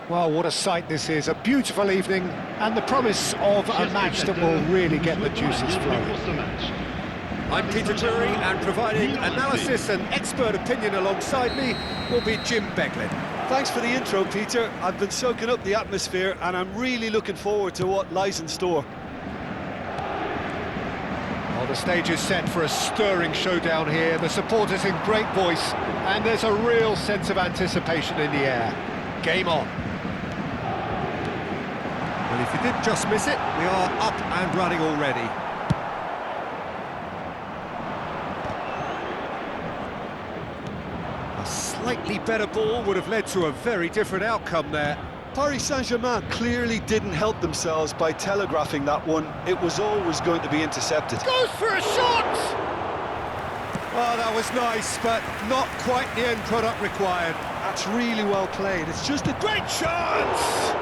Well, what a sight this is, a beautiful evening and the promise of a match that will really get the juices flowing. I'm Peter Drury, and providing analysis and expert opinion alongside me will be Jim Beglin. Thanks for the intro, Peter. I've been soaking up the atmosphere and I'm really looking forward to what lies in store. Well, the stage is set for a stirring showdown here, the supporters in great voice, and there's a real sense of anticipation in the air. Game on. Well, if you did just miss it, we are up and running already. A slightly better ball would have led to a very different outcome there. Paris Saint-Germain clearly didn't help themselves by telegraphing that one. It was always going to be intercepted. Goes for a shot! Oh, that was nice, but not quite the end product required. That's really well played. It's just a great chance!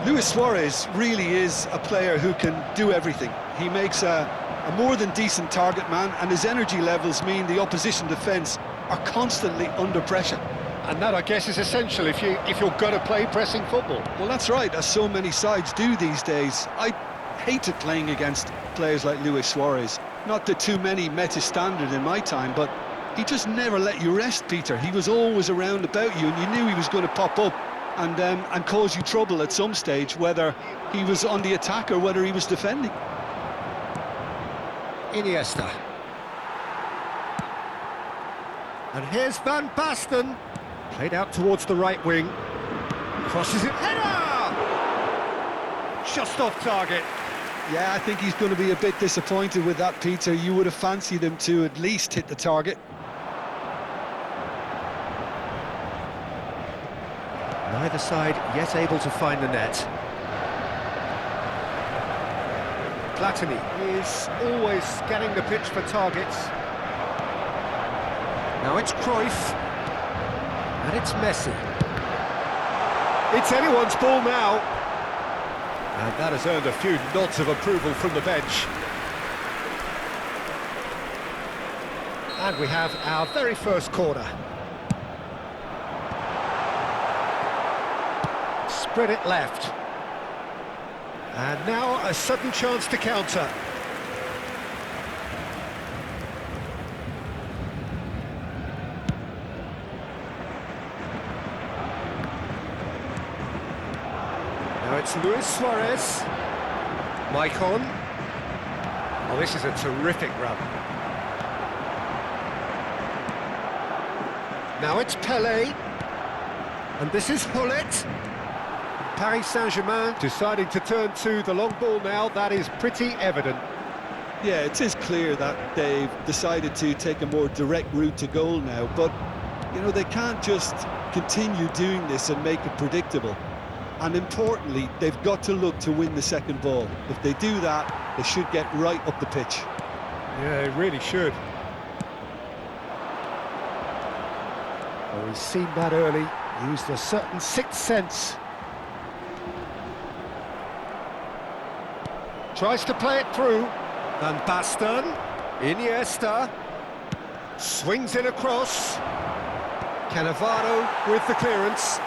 Luis Suarez really is a player who can do everything. He makes a more than decent target man, and his energy levels mean the opposition defence are constantly under pressure. And that, I guess, is essential if you're going to play pressing football. Well, that's right, as so many sides do these days. I hated playing against players like Luis Suarez. Not that too many met his standard in my time, but he just never let you rest, Peter. He was always around about you, and you knew he was going to pop up and cause you trouble at some stage, whether he was on the attack or whether he was defending. Iniesta. And here's Van Basten. Played out towards the right wing. Crosses it. Header! Just off target. Yeah, I think he's going to be a bit disappointed with that, Peter. You would have fancied him to at least hit the target. Neither side yet able to find the net. Platini is always scanning the pitch for targets. Now it's Cruyff. And it's Messi. It's anyone's ball now. And that has earned a few nods of approval from the bench. And we have our very first corner. Spread it left. And now a sudden chance to counter. Now it's Luis Suarez. Maicon. Oh, this is a terrific run. Now it's Pelé. And this is Hullet. Paris Saint-Germain deciding to turn to the long ball now. That is pretty evident. Yeah, it is clear that they've decided to take a more direct route to goal now, but, you know, they can't just continue doing this and make it predictable. And importantly, they've got to look to win the second ball. If they do that, they should get right up the pitch. Yeah, they really should. Well, he's seen that early, used a certain sixth sense. Tries to play it through. Van Basten, Iniesta, swings it across. Cannavaro with the clearance.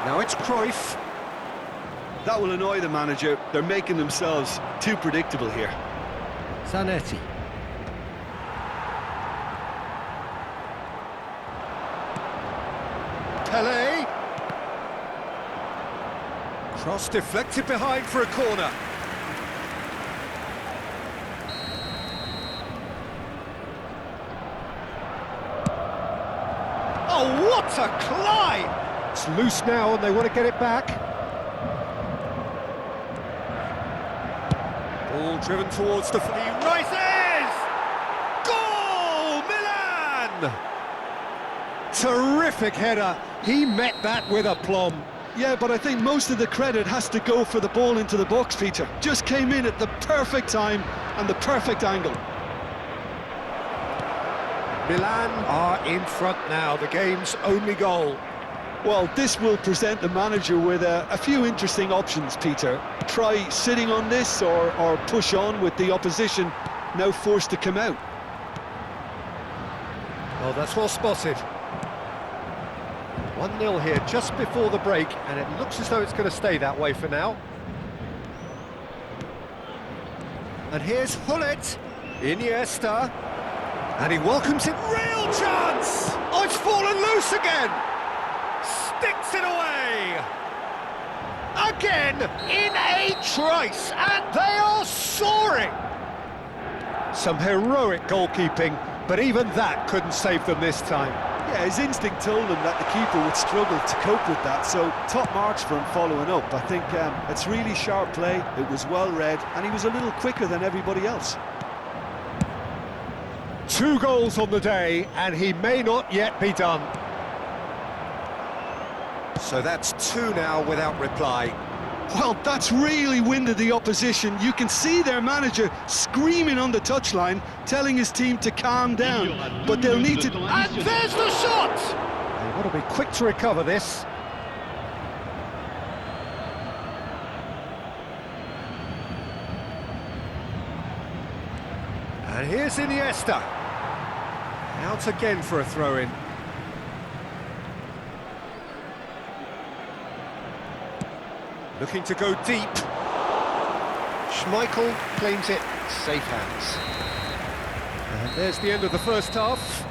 Now it's Cruyff. That will annoy the manager. They're making themselves too predictable here. Zanetti. Pelé. Cross deflected behind for a corner. Oh, what a climb! It's loose now and they want to get it back. Ball driven towards the... He rises! Goal! Milan! Terrific header. He met that with aplomb. Yeah, but I think most of the credit has to go for the ball into the box, Peter. Just came in at the perfect time and the perfect angle. Milan are in front now, the game's only goal. Well, this will present the manager with a few interesting options, Peter. Try sitting on this or push on with the opposition now forced to come out. Oh, that's well spotted. 1-0 here just before the break, and it looks as though it's going to stay that way for now. And here's Hullet, Iniesta, and he welcomes it. Real chance! Oh, it's fallen loose again! Sticks it away! Again, in a trice, and they are soaring! Some heroic goalkeeping, but even that couldn't save them this time. Yeah, his instinct told him that the keeper would struggle to cope with that, so top marks for him following up. I think it's really sharp play, it was well read, and he was a little quicker than everybody else. 2 goals on the day, and he may not yet be done. So that's 2 now without reply. Well, that's really winded the opposition. You can see their manager screaming on the touchline, telling his team to calm down, but they'll need to... And there's the shot! They want to be quick to recover this. And here's Iniesta. Out again for a throw-in. Looking to go deep. Schmeichel claims it, safe hands. And there's the end of the first half.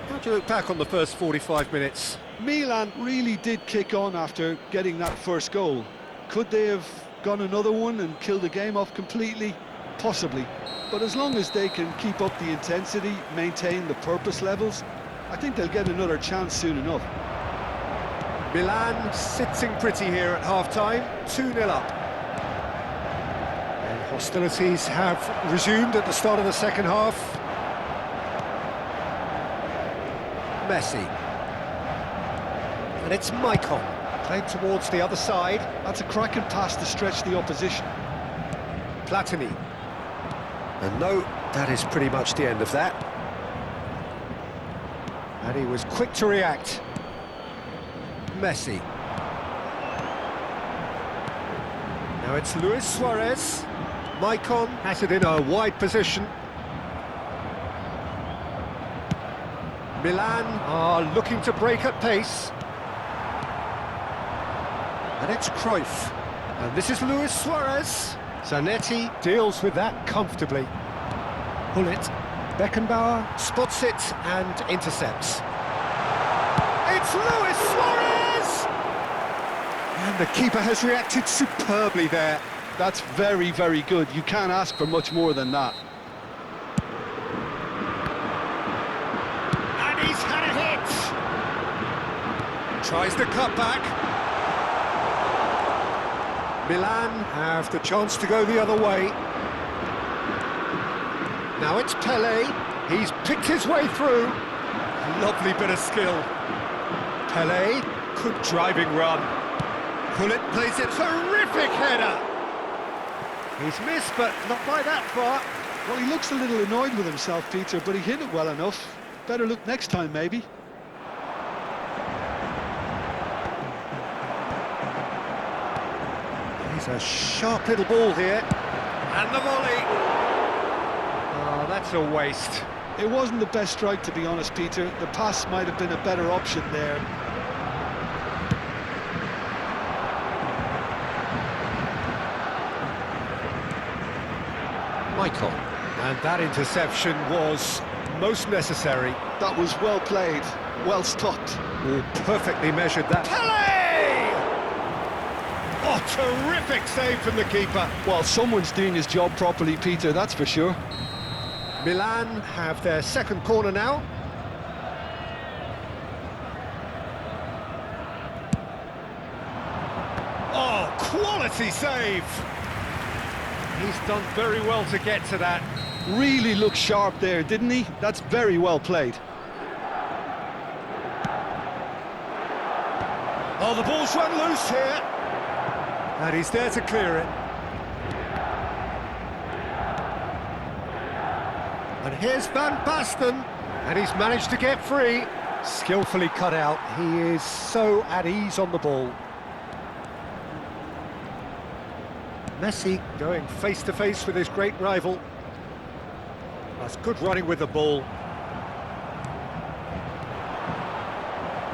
How do you look back on the first 45 minutes? Milan really did kick on after getting that first goal. Could they have gone another one and killed the game off completely? Possibly. But as long as they can keep up the intensity, maintain the purpose levels, I think they'll get another chance soon enough. Milan sitting pretty here at half-time, 2-0 up. And hostilities have resumed at the start of the second half. Messi. And it's Maicon, played towards the other side. That's a cracking pass to stretch the opposition. Platini. And no, that is pretty much the end of that. And he was quick to react. Messi. Now it's Luis Suarez. Maicon has it in a wide position. Milan are looking to break at pace. And it's Cruyff. And this is Luis Suarez. Zanetti deals with that comfortably. Hullet. Beckenbauer spots it and intercepts. It's Luis Suarez! And the keeper has reacted superbly there. That's very, very good. You can't ask for much more than that. And he's had a hit! Tries the cutback. Milan have the chance to go the other way. Now it's Pelé. He's picked his way through. Lovely bit of skill. Pelé, good driving run. Hullet plays it, terrific header. He's missed, but not by that far. Well, he looks a little annoyed with himself, Peter, but he hit it well enough. Better look next time, maybe. He's a sharp little ball here. And the volley. Oh, that's a waste. It wasn't the best strike, to be honest, Peter. The pass might have been a better option there. Michael. And that interception was most necessary. That was well played, well stopped. Oh, perfectly measured that. Pelé! Oh, terrific save from the keeper. Well, someone's doing his job properly, Peter, that's for sure. Milan have their second corner now. Oh, quality save! He's done very well to get to that. Really looked sharp there, didn't he? That's very well played. Oh, the ball's run loose here. And he's there to clear it. And here's Van Basten, and he's managed to get free. Skillfully cut out. He is so at ease on the ball. Messi going face-to-face with his great rival. That's good running with the ball.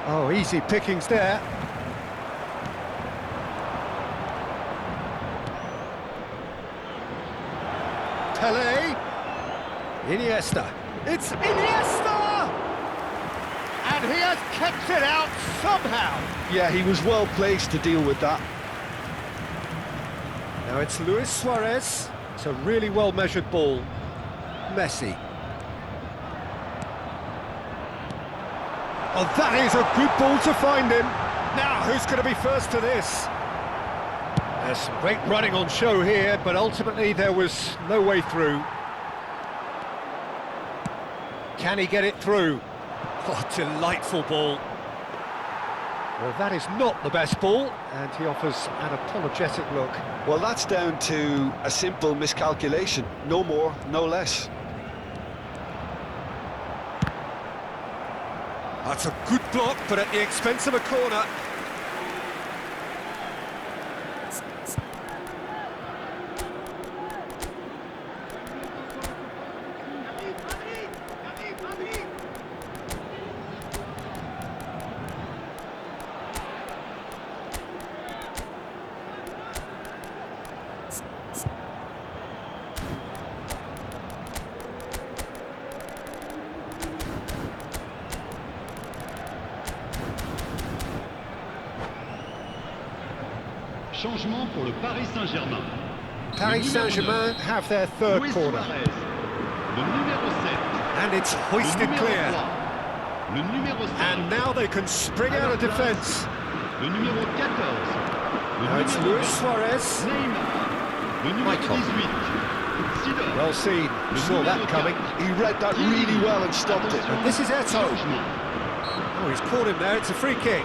Oh, easy pickings there. Pelé. Iniesta. It's Iniesta! And he has kept it out somehow. Yeah, he was well placed to deal with that. Now it's Luis Suarez. It's a really well-measured ball. Messi. Oh, that is a good ball to find him. Now, who's going to be first to this? There's some great running on show here, but ultimately there was no way through. Can he get it through? Oh, delightful ball. Well, that is not the best ball, and he offers an apologetic look. Well, that's down to a simple miscalculation. No more, no less. That's a good block, but at the expense of a corner. Changement pour le Paris Saint-Germain. Paris Saint-Germain have their third Luis corner. Suarez, le numéro 7. And it's hoisted Le numéro clear. 3. Le numéro 5. And now they can spring out of defence. Le numéro 14. Le Now it's numéro Luis 20. Suarez. Neymar. Le numéro Michael. 18. Sidor. Well seen, saw that coming. He read that really well and stopped it. And this is Eto'o. Changement. Oh, he's caught him there, it's a free kick.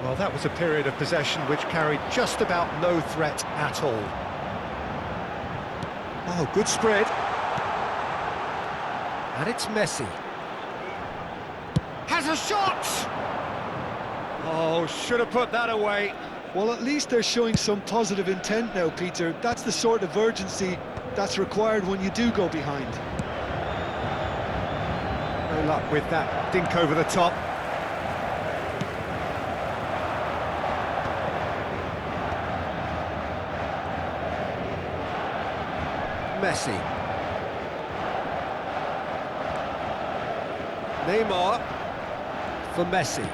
Well, that was a period of possession which carried just about no threat at all. Oh, good spread. And it's Messi. Has a shot! Oh, should have put that away. Well, at least they're showing some positive intent now, Peter. That's the sort of urgency that's required when you do go behind. No luck with that dink over the top. Messi. Neymar for Messi.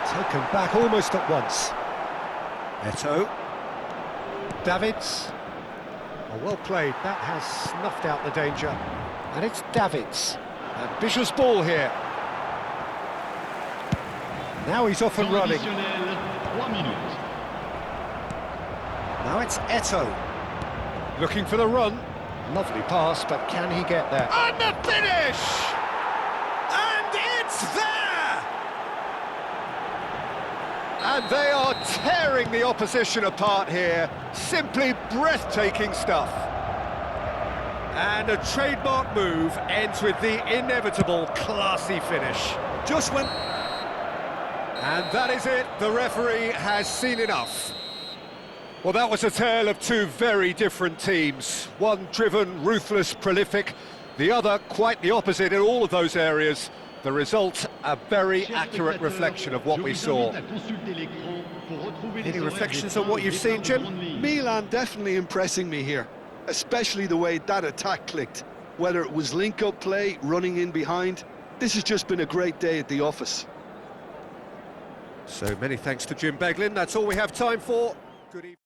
Taken back almost at once. Eto'o. Davids. Oh, well played. That has snuffed out the danger. And it's Davids. Ambitious ball here. Now he's off and Temps running. additionnel, 3 minutes. Now it's Eto'o. Looking for the run. Lovely pass, but can he get there? And the finish! And it's there! And they are tearing the opposition apart here. Simply breathtaking stuff. And a trademark move ends with the inevitable classy finish. Just when... And that is it. The referee has seen enough. Well, that was a tale of two very different teams. One driven, ruthless, prolific. The other quite the opposite in all of those areas. The result, a very accurate reflection of what we saw. Any reflections on what you've seen, Jim? Milan definitely impressing me here, especially the way that attack clicked. Whether it was link-up play, running in behind, this has just been a great day at the office. So many thanks to Jim Beglin. That's all we have time for. Good evening.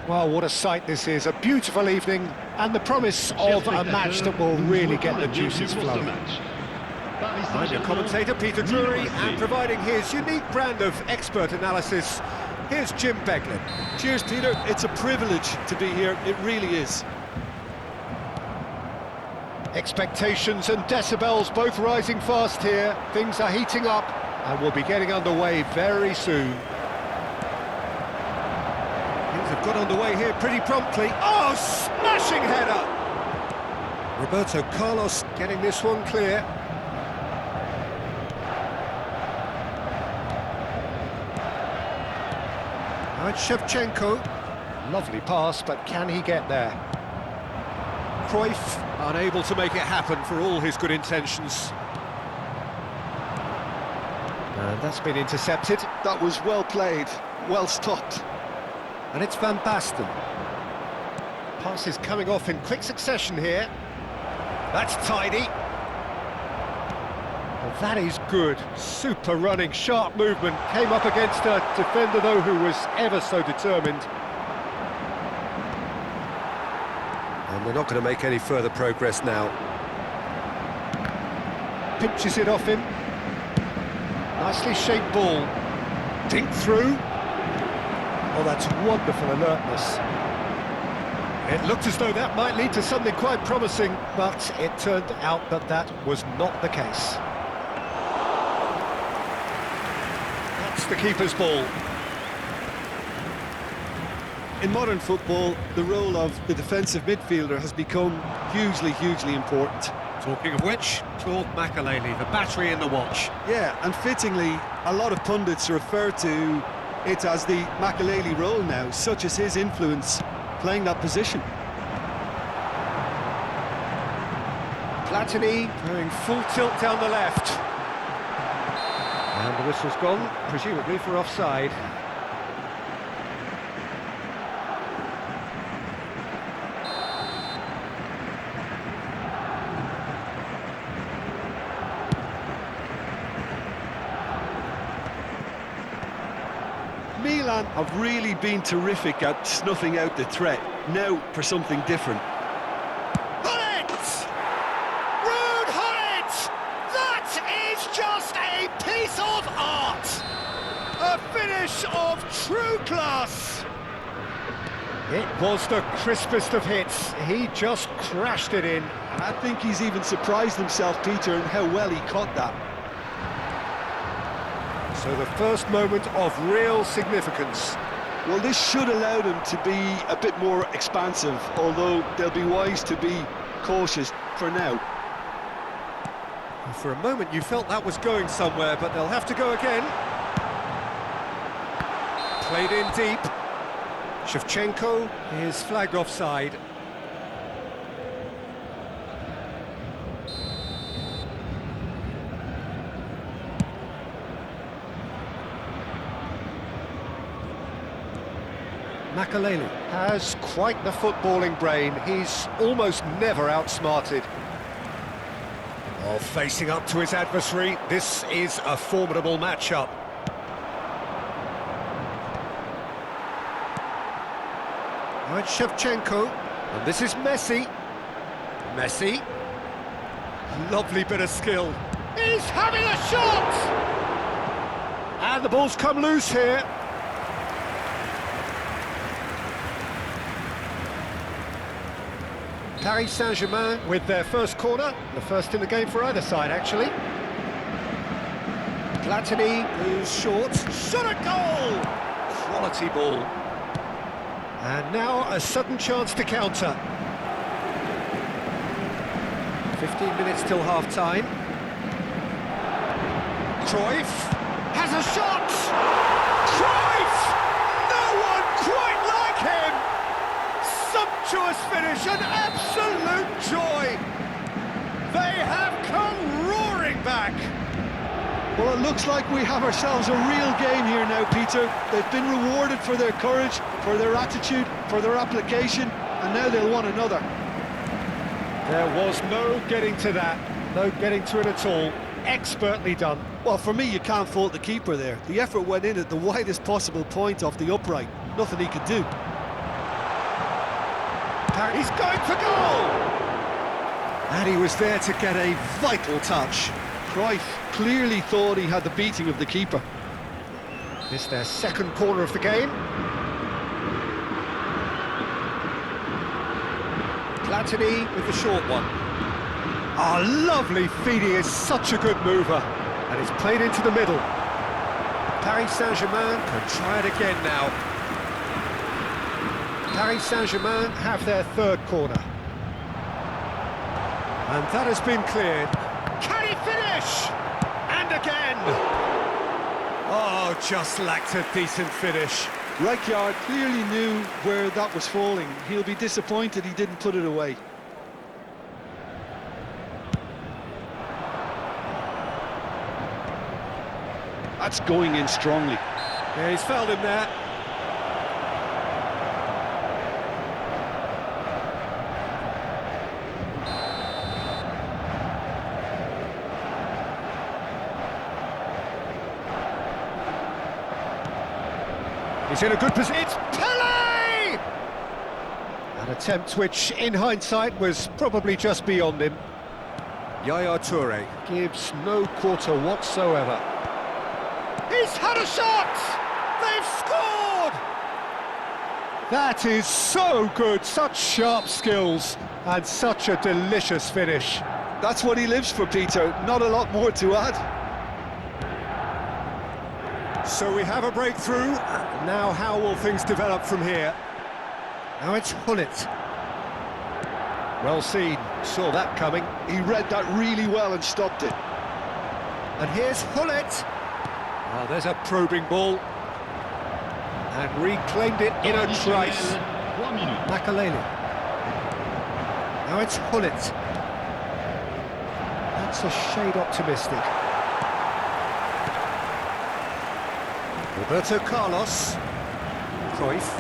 Well, what a sight this is. A beautiful evening and the promise of a match that will really get the juices flowing. I'm your commentator, Peter Drury, and providing his unique brand of expert analysis, here's Jim Beglin. Cheers, Peter. It's a privilege to be here. It really is. Expectations and decibels both rising fast here. Things are heating up and we'll be getting underway very soon. Things have got underway here pretty promptly. Oh, smashing header! Roberto Carlos getting this one clear. Now it's Shevchenko. Lovely pass, but can he get there? Cruyff. Unable to make it happen for all his good intentions. And that's been intercepted. That was well played, well stopped. And it's Van Basten. Passes coming off in quick succession here. That's tidy. Well, that is good. Super running, sharp movement. Came up against a defender, though, who was ever so determined. And they're not going to make any further progress now. Pinches it off him. Nicely shaped ball. Dink through. Oh, that's wonderful alertness. It looked as though that might lead to something quite promising, but it turned out that that was not the case. That's the keeper's ball. In modern football, the role of the defensive midfielder has become hugely important. Talking of which, Claude Makelele, the battery in the watch. Yeah, and fittingly, a lot of pundits refer to it as the Makelele role now, such as his influence playing that position. Platini going full tilt down the left. And the whistle's gone, presumably for offside. Milan have really been terrific at snuffing out the threat. Now for something different. Hullet! Ruud Hullet! That is just a piece of art! A finish of true class! It was the crispest of hits. He just crashed it in. I think he's even surprised himself, Peter, in how well he caught that. So the first moment of real significance. Well, this should allow them to be a bit more expansive, although they'll be wise to be cautious for now. For a moment you felt that was going somewhere, but they'll have to go again. Played in deep. Shevchenko is flagged offside. Makelele has quite the footballing brain. He's almost never outsmarted. Oh, facing up to his adversary, this is a formidable matchup. Now it's Shevchenko, and this is Messi. Messi. Lovely bit of skill. He's having a shot! And the ball's come loose here. Paris Saint-Germain with their first corner, the first in the game for either side, actually. Platini goes short, shot a goal! Quality ball. And now a sudden chance to counter. 15 minutes till half-time. Cruyff has a shot! Cruyff! No one quite like him! Sumptuous finish, an absolute joy! They have come roaring back! Well, it looks like we have ourselves a real game here now, Peter. They've been rewarded for their courage, for their attitude, for their application, and now they'll want another. There was no getting to that, no getting to it at all. Expertly done. Well, for me, you can't fault the keeper there. The effort went in at the widest possible point off the upright. Nothing he could do. He's going for goal! And he was there to get a vital touch. Cruyff clearly thought he had the beating of the keeper. It's their second corner of the game. Platini with the short one. Ah, lovely feed, he is such a good mover. And it's played into the middle. Paris Saint-Germain can try it again now. Paris Saint-Germain have their third corner. And that has been cleared. Can he finish? And again! Oh, just lacked a decent finish. Rijkaard clearly knew where that was falling. He'll be disappointed he didn't put it away. That's going in strongly. Yeah, he's fouled him there. He's in a good position. It's Pele! An attempt which, in hindsight, was probably just beyond him. Yaya Toure gives no quarter whatsoever. He's had a shot! They've scored! That is so good, such sharp skills, and such a delicious finish. That's what he lives for, Peter. Not a lot more to add. So we have a breakthrough. Now how will things develop from here? Now it's Hullet. Well seen, saw that coming. He read that really well and stopped it. And here's Hullet. Oh, there's a probing ball. And reclaimed it in a trice. 3 minutes. Makalele. Now it's Hullet. That's a shade optimistic. Roberto Carlos. Cruyff.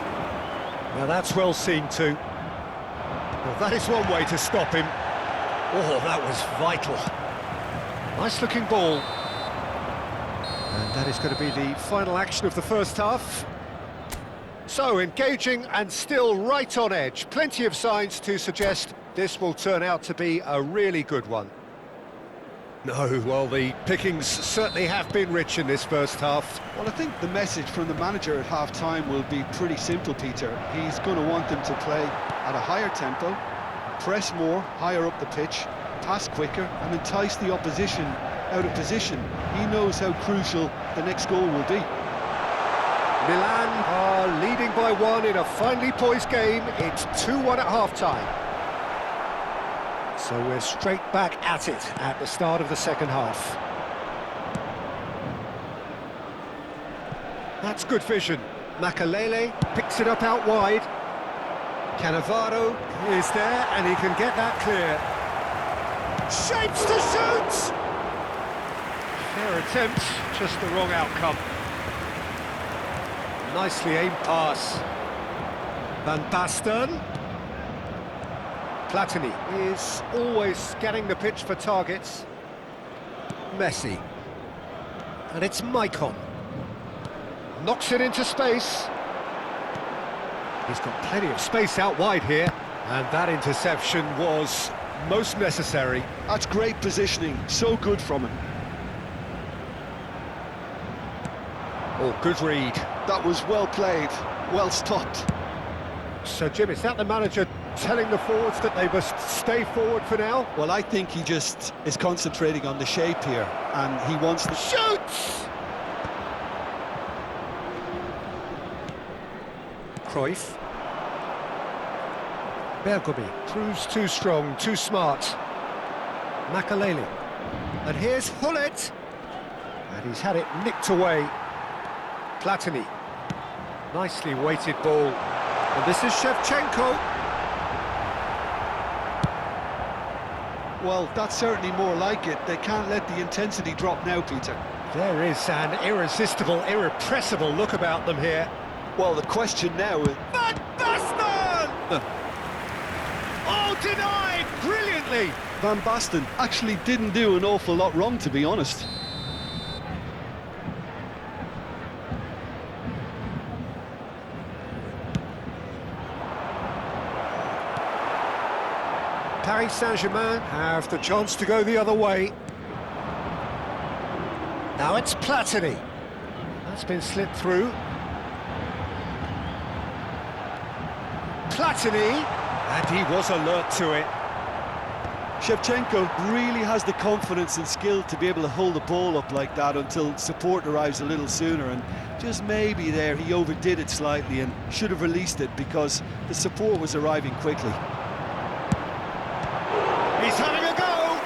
Now that's well seen too. Well, that is one way to stop him. Oh, that was vital. Nice looking ball. And that is going to be the final action of the first half. So, engaging and still right on edge. Plenty of signs to suggest this will turn out to be a really good one. No, well, the pickings certainly have been rich in this first half. Well, I think the message from the manager at half-time will be pretty simple, Peter. He's going to want them to play at a higher tempo, press more, higher up the pitch, pass quicker, and entice the opposition out of position. He knows how crucial the next goal will be. Milan are leading by one in a finely poised game. It's 2-1 at half-time. So we're straight back at it at the start of the second half. That's good vision. Makalele picks it up out wide. Cannavaro is there and he can get that clear. Shapes to shoot! Fair attempt, just the wrong outcome. Nicely aimed pass. Van Basten. Platini is always getting the pitch for targets. Messi. And it's Maicon. Knocks it into space. He's got plenty of space out wide here. And that interception was most necessary. That's great positioning, so good from him. Oh, good read. That was well played, well stopped. So, Jim, is that the manager telling the forwards that they must stay forward for now? Well, I think he just is concentrating on the shape here, and he wants to... Shoots! Cruyff. Bergomi proves too strong, too smart. Makalele. And here's Hullet. And he's had it nicked away. Platini. Nicely weighted ball. And this is Shevchenko. Well, that's certainly more like it. They can't let the intensity drop now, Peter. There is an irresistible, irrepressible look about them here. Well, the question now is... Van Basten! Oh, denied brilliantly! Van Basten actually didn't do an awful lot wrong, to be honest. Paris Saint-Germain have the chance to go the other way. Now it's Platini. That's been slipped through. Platini, and he was alert to it. Shevchenko really has the confidence and skill to be able to hold the ball up like that until support arrives a little sooner, and just maybe there he overdid it slightly and should have released it because the support was arriving quickly. He's having a go,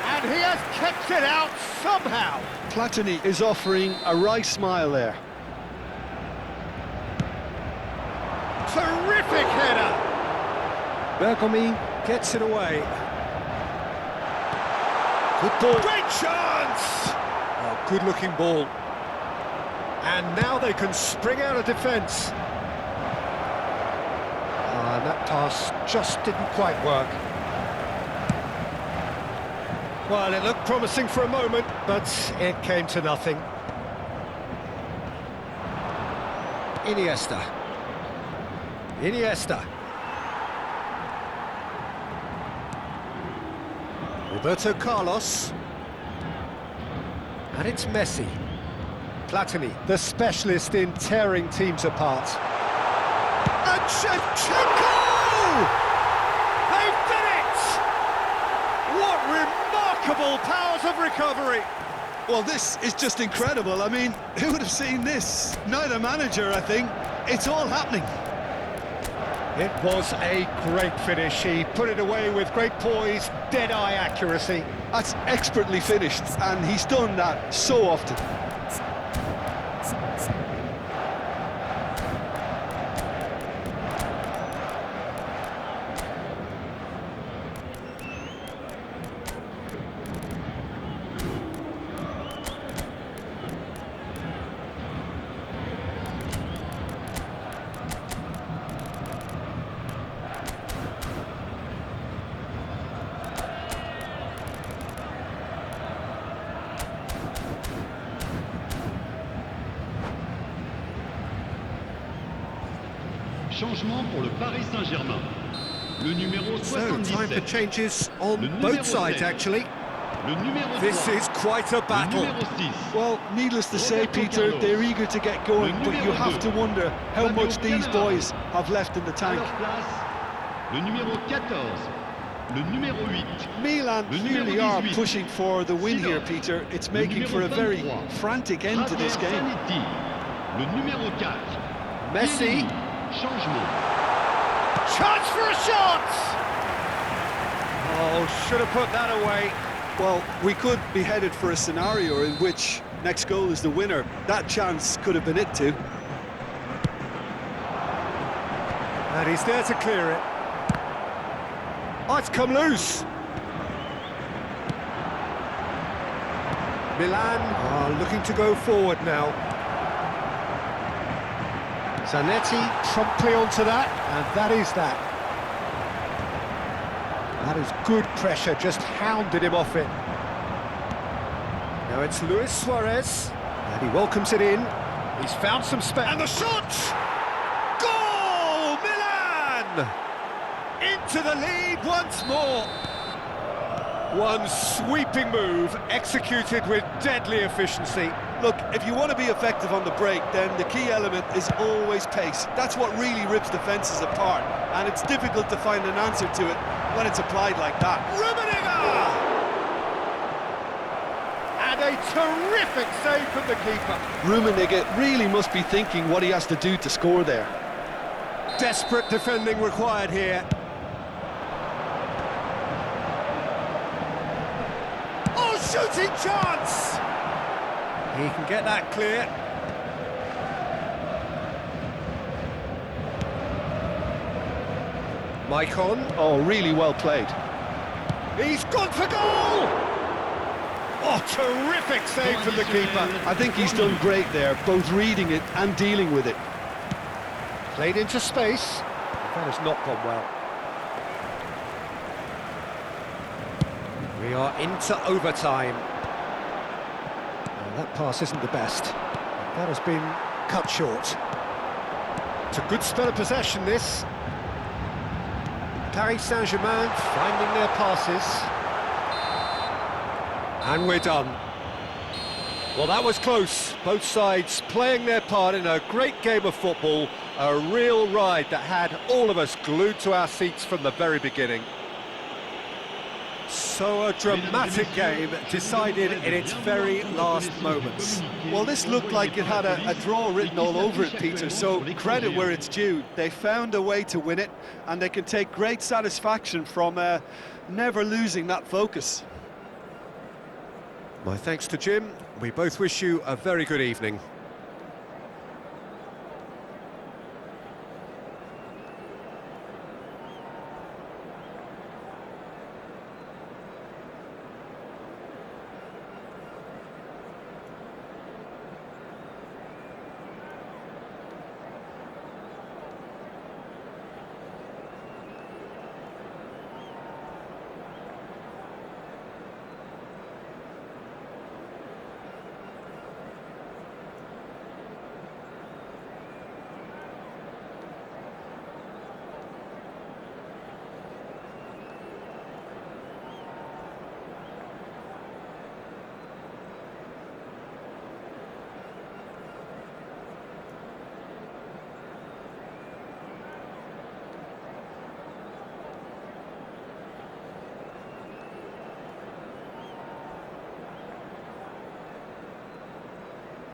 and he has kept it out somehow. Platini is offering a wry smile there. Terrific header! Bergomi gets it away. Good ball. Great chance! Oh, good-looking ball. And now they can spring out of defence. And that pass just didn't quite work. Well, it looked promising for a moment, but it came to nothing. Iniesta. Roberto Carlos. And it's Messi. Platini, the specialist in tearing teams apart. And Shevchenko! They've done it! What remarkable powers of recovery! Well, this is just incredible. I mean, who would have seen this? Neither manager, I think. It's all happening. It was a great finish. He put it away with great poise, dead-eye accuracy. That's expertly finished, and he's done that so often. Changement pour le Paris Saint-Germain. Le numéro So, time for 77. changes Le on numéro both sides, 7. actually. Le numéro This 3. is quite a Le battle. numéro 6. Well, needless to say, Roberto Peter, Carlos. they're eager to get going, Le but you numéro have to 2. wonder how Fabio much these Cannavaro. boys have left in the À tank. leur place, le numéro 14. Le numéro 8. Milan Le clearly numéro are 18. pushing for the win Zidane. here, Peter. It's Le making numéro for a very 23. frantic end to this Javier game. Zanetti. Le numéro 4. Messi. Changement. Chance for a shot! Oh, should have put that away. Well, we could be headed for a scenario in which next goal is the winner. That chance could have been it too. And he's there to clear it. Oh, it's come loose. Milan are looking to go forward now. Zanetti promptly onto that, and that is that. That is good pressure, just hounded him off it. Now it's Luis Suarez, and he welcomes it in. He's found some space. And the shot! Goal! Milan! Into the lead once more. One sweeping move, executed with deadly efficiency. Look, if you want to be effective on the break, then the key element is always pace. That's what really rips defences apart, and it's difficult to find an answer to it when it's applied like that. Rummenigge! And a terrific save from the keeper. Rummenigge really must be thinking what he has to do to score there. Desperate defending required here. Oh, shooting chance! He can get that clear. Maicon. Oh, really well played. He's gone for goal! Oh, terrific save from the keeper. I think he's done great there, both reading it and dealing with it. Played into space. That has not gone well. We are into overtime. That pass isn't the best. That has been cut short. It's a good spell of possession, this. Paris Saint-Germain finding their passes. And we're done. Well, that was close. Both sides playing their part in a great game of football. A real ride that had all of us glued to our seats from the very beginning. So a dramatic game decided in its very last moments. Well, this looked like it had a draw written all over it, Peter, so credit where it's due. They found a way to win it, and they can take great satisfaction from never losing that focus. My thanks to Jim. We both wish you a very good evening.